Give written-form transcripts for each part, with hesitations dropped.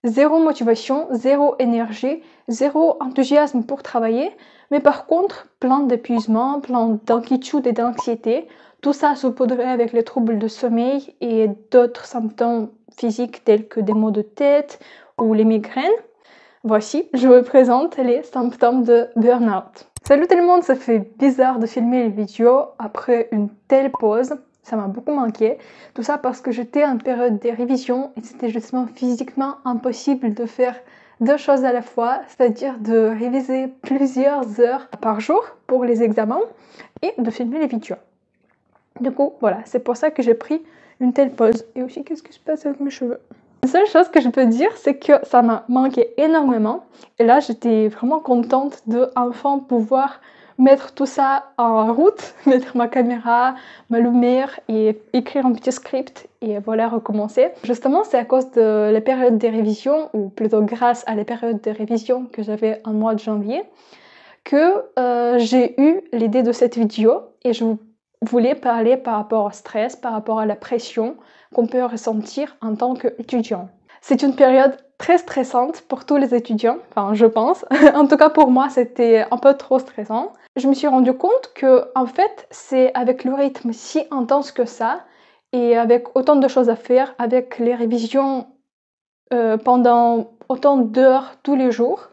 zéro motivation, zéro énergie, zéro enthousiasme pour travailler, mais par contre, plein d'épuisement, plein d'inquiétude et d'anxiété. Tout ça saupoudré avec les troubles de sommeil et d'autres symptômes physiques tels que des maux de tête ou les migraines. Voici, je vous présente les symptômes de burn-out. Salut tout le monde, ça fait bizarre de filmer les vidéos après une telle pause. Ça m'a beaucoup manqué. Tout ça parce que j'étais en période de révision et c'était justement physiquement impossible de faire deux choses à la fois, c'est-à-dire de réviser plusieurs heures par jour pour les examens et de filmer les vidéos. Du coup, voilà, c'est pour ça que j'ai pris une telle pause. Et aussi, qu'est-ce qui se passe avec mes cheveux? La seule chose que je peux dire, c'est que ça m'a manqué énormément. Et là, j'étais vraiment contente de enfin pouvoir mettre tout ça en route, mettre ma caméra, ma lumière et écrire un petit script et voilà, recommencer. Justement, c'est à cause de la période des révisions, ou plutôt grâce à la période de révision que j'avais en mois de janvier, que j'ai eu l'idée de cette vidéo et je voulais parler par rapport au stress, par rapport à la pression qu'on peut ressentir en tant qu'étudiant. C'est une période très stressante pour tous les étudiants, enfin je pense. En tout cas pour moi c'était un peu trop stressant. Je me suis rendu compte que en fait c'est avec le rythme si intense que ça et avec autant de choses à faire, avec les révisions pendant autant d'heures tous les jours,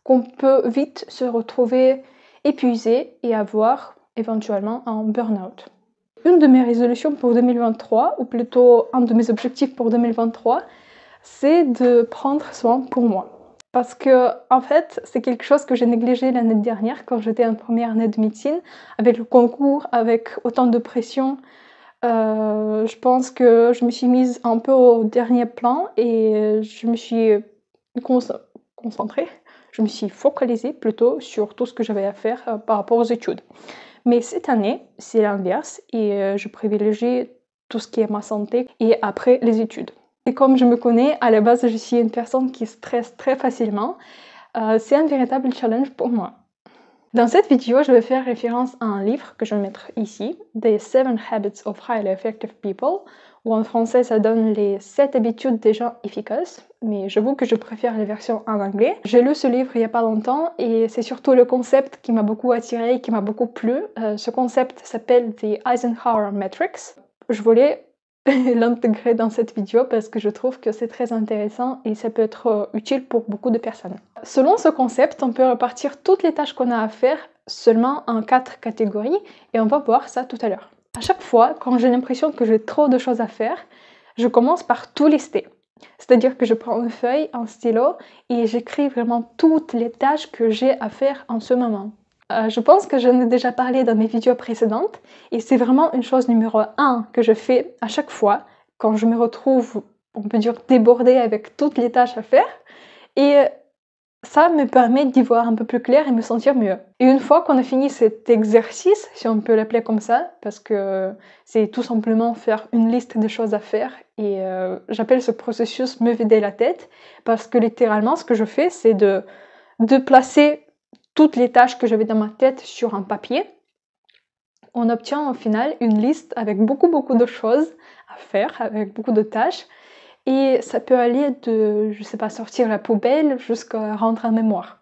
qu'on peut vite se retrouver épuisé et avoir éventuellement un burn-out. Une de mes résolutions pour 2023, ou plutôt un de mes objectifs pour 2023, c'est de prendre soin pour moi. Parce que, en fait, c'est quelque chose que j'ai négligé l'année dernière quand j'étais en première année de médecine, avec le concours, avec autant de pression. Je pense que je me suis mise un peu au dernier plan et je me suis concentrée, je me suis focalisée plutôt sur tout ce que j'avais à faire par rapport aux études. Mais cette année, c'est l'inverse et je privilégie tout ce qui est ma santé et après les études. Et comme je me connais, à la base, je suis une personne qui stresse très facilement. C'est un véritable challenge pour moi. Dans cette vidéo, je vais faire référence à un livre que je vais mettre ici, The 7 Habits of Highly Effective People, ou en français ça donne les 7 habitudes des gens efficaces, mais j'avoue que je préfère les versions en anglais. J'ai lu ce livre il n'y a pas longtemps et c'est surtout le concept qui m'a beaucoup attiré, qui m'a beaucoup plu. Ce concept s'appelle The Eisenhower Matrix. Je voulais l'intégrer dans cette vidéo parce que je trouve que c'est très intéressant et ça peut être utile pour beaucoup de personnes. Selon ce concept, on peut répartir toutes les tâches qu'on a à faire seulement en 4 catégories et on va voir ça tout à l'heure. À chaque fois, quand j'ai l'impression que j'ai trop de choses à faire, je commence par tout lister. C'est-à-dire que je prends une feuille, un stylo et j'écris vraiment toutes les tâches que j'ai à faire en ce moment. Je pense que j'en ai déjà parlé dans mes vidéos précédentes et c'est vraiment une chose numéro 1 que je fais à chaque fois quand je me retrouve, on peut dire, débordée avec toutes les tâches à faire et ça me permet d'y voir un peu plus clair et me sentir mieux. Et une fois qu'on a fini cet exercice, si on peut l'appeler comme ça, parce que c'est tout simplement faire une liste de choses à faire et j'appelle ce processus me vider la tête parce que littéralement ce que je fais c'est de placer toutes les tâches que j'avais dans ma tête sur un papier. On obtient au final une liste avec beaucoup de choses à faire, avec beaucoup de tâches. Et ça peut aller de, je sais pas, sortir la poubelle jusqu'à rendre en mémoire.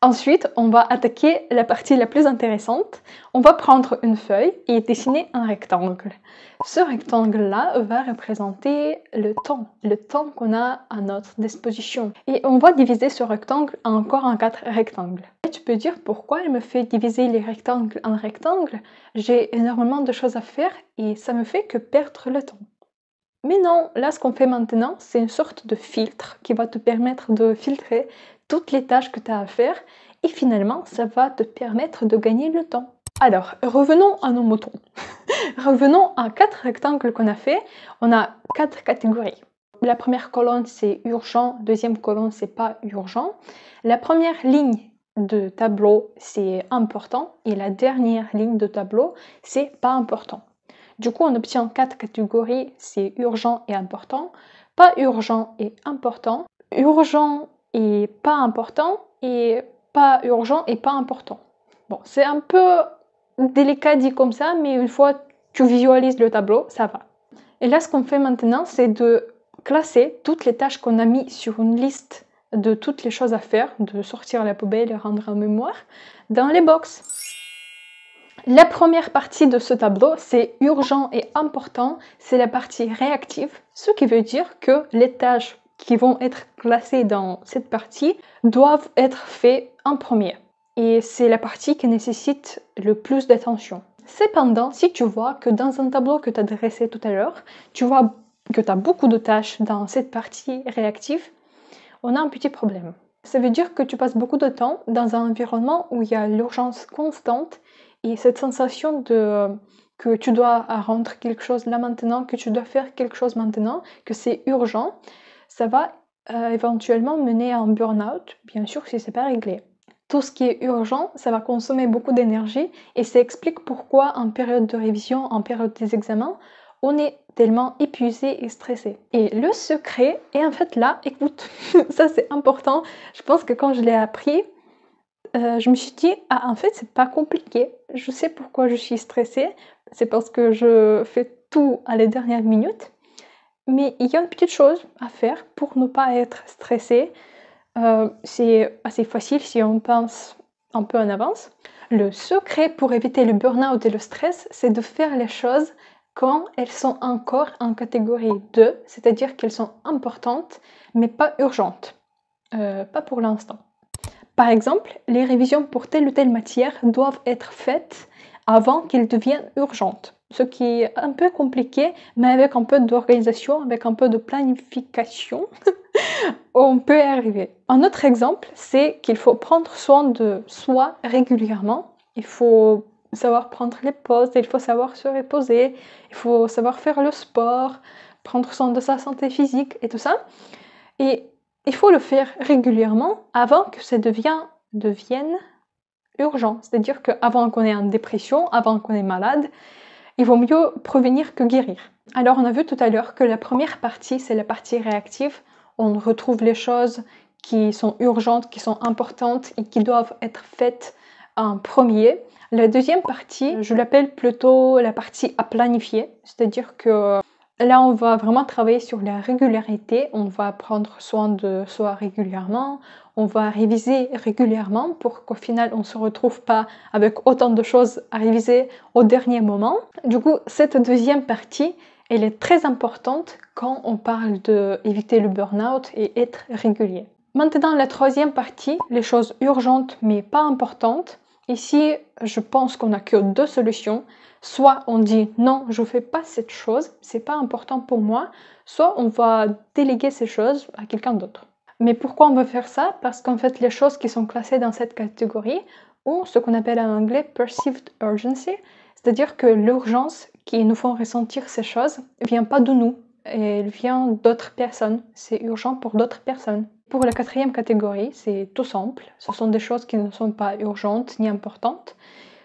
Ensuite, on va attaquer la partie la plus intéressante. On va prendre une feuille et dessiner un rectangle. Ce rectangle-là va représenter le temps qu'on a à notre disposition. Et on va diviser ce rectangle encore en 4 rectangles. Et tu peux dire pourquoi il me fait diviser les rectangles en rectangles? J'ai énormément de choses à faire et ça me fait que perdre le temps. Mais non, là ce qu'on fait maintenant, c'est une sorte de filtre qui va te permettre de filtrer toutes les tâches que tu as à faire et finalement ça va te permettre de gagner le temps. Alors, revenons à nos moutons. Revenons à 4 rectangles qu'on a fait. On a 4 catégories. La première colonne c'est urgent, deuxième colonne c'est pas urgent. La première ligne de tableau c'est important et la dernière ligne de tableau c'est pas important. Du coup, on obtient 4 catégories, c'est urgent et important, pas urgent et important, urgent et pas important, et pas urgent et pas important. Bon, c'est un peu délicat dit comme ça, mais une fois que tu visualises le tableau, ça va. Et là, ce qu'on fait maintenant, c'est de classer toutes les tâches qu'on a mis sur une liste de toutes les choses à faire, de sortir la poubelle et rendre en mémoire, dans les box. La première partie de ce tableau, c'est urgent et important, c'est la partie réactive, ce qui veut dire que les tâches qui vont être classées dans cette partie doivent être faites en premier. Et c'est la partie qui nécessite le plus d'attention. Cependant, si tu vois que dans un tableau que tu as dressé tout à l'heure, tu vois que tu as beaucoup de tâches dans cette partie réactive, on a un petit problème. Ça veut dire que tu passes beaucoup de temps dans un environnement où il y a l'urgence constante et cette sensation que tu dois rendre quelque chose là maintenant, que tu dois faire quelque chose maintenant, que c'est urgent, ça va éventuellement mener à un burn-out, bien sûr si c'est pas réglé. Tout ce qui est urgent, ça va consommer beaucoup d'énergie et ça explique pourquoi en période de révision, en période des examens, on est tellement épuisé et stressé. Et le secret est en fait là, écoute, ça c'est important. Je pense que quand je l'ai appris, je me suis dit, ah en fait c'est pas compliqué. Je sais pourquoi je suis stressée. C'est parce que je fais tout à la dernière minute. Mais il y a une petite chose à faire pour ne pas être stressé. C'est assez facile si on pense un peu en avance. Le secret pour éviter le burn-out et le stress, c'est de faire les choses quand elles sont encore en catégorie 2, c'est-à-dire qu'elles sont importantes, mais pas urgentes. Pas pour l'instant. Par exemple, les révisions pour telle ou telle matière doivent être faites avant qu'elles deviennent urgentes. Ce qui est un peu compliqué, mais avec un peu d'organisation, avec un peu de planification, on peut y arriver. Un autre exemple, c'est qu'il faut prendre soin de soi régulièrement. Il faut savoir prendre les pauses, il faut savoir se reposer, il faut savoir faire le sport, prendre soin de sa santé physique et tout ça. Et il faut le faire régulièrement avant que ça devienne urgent. C'est-à-dire qu'avant qu'on ait une dépression, avant qu'on est malade, il vaut mieux prévenir que guérir. Alors on a vu tout à l'heure que la première partie, c'est la partie réactive. On retrouve les choses qui sont urgentes, qui sont importantes et qui doivent être faites en premier. La deuxième partie, je l'appelle plutôt la partie à planifier. C'est-à-dire que là, on va vraiment travailler sur la régularité. On va prendre soin de soi régulièrement. On va réviser régulièrement pour qu'au final, on ne se retrouve pas avec autant de choses à réviser au dernier moment. Du coup, cette deuxième partie, elle est très importante quand on parle d'éviter le burn-out et être régulier. Maintenant, la troisième partie, les choses urgentes mais pas importantes. Ici, je pense qu'on n'a que deux solutions. Soit on dit non, je ne fais pas cette chose, c'est pas important pour moi. Soit on va déléguer ces choses à quelqu'un d'autre. Mais pourquoi on veut faire ça? Parce qu'en fait, les choses qui sont classées dans cette catégorie ont ce qu'on appelle en anglais perceived urgency, c'est-à-dire que l'urgence qui nous font ressentir ces choses ne vient pas de nous, elle vient d'autres personnes. C'est urgent pour d'autres personnes. Pour la quatrième catégorie, c'est tout simple. Ce sont des choses qui ne sont pas urgentes ni importantes.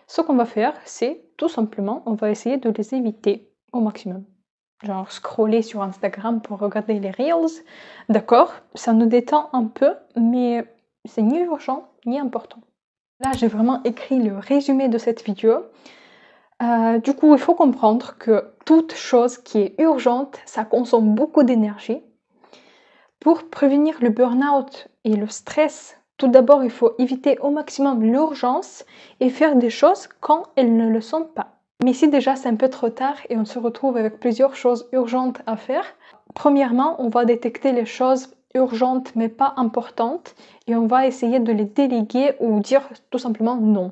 Ce qu'on va faire, c'est tout simplement, on va essayer de les éviter au maximum. Genre scroller sur Instagram pour regarder les Reels. D'accord, ça nous détend un peu, mais c'est ni urgent ni important. Là, j'ai vraiment écrit le résumé de cette vidéo. Du coup, il faut comprendre que toute chose qui est urgente, ça consomme beaucoup d'énergie. Pour prévenir le burn-out et le stress, tout d'abord, il faut éviter au maximum l'urgence et faire des choses quand elles ne le sont pas. Mais si déjà c'est un peu trop tard et on se retrouve avec plusieurs choses urgentes à faire, premièrement, on va détecter les choses urgentes mais pas importantes et on va essayer de les déléguer ou dire tout simplement non.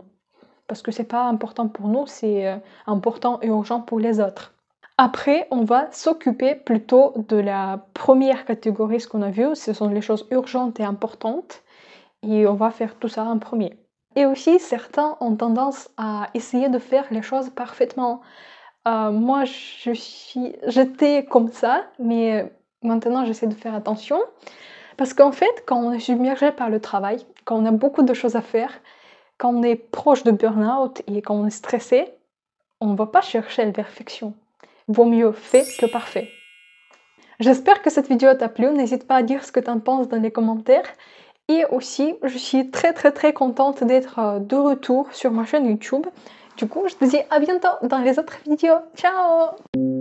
Parce que c'est pas important pour nous, c'est important et urgent pour les autres. Après, on va s'occuper plutôt de la première catégorie, ce qu'on a vu, ce sont les choses urgentes et importantes, et on va faire tout ça en premier. Et aussi, certains ont tendance à essayer de faire les choses parfaitement. Moi, j'étais comme ça, mais maintenant j'essaie de faire attention. Parce qu'en fait, quand on est submergé par le travail, quand on a beaucoup de choses à faire, quand on est proche de burn-out et quand on est stressé, on ne va pas chercher la perfection. Vaut mieux fait que parfait. J'espère que cette vidéo t'a plu. N'hésite pas à dire ce que tu en penses dans les commentaires. Et aussi, je suis très contente d'être de retour sur ma chaîne YouTube. Du coup, je te dis à bientôt dans les autres vidéos. Ciao!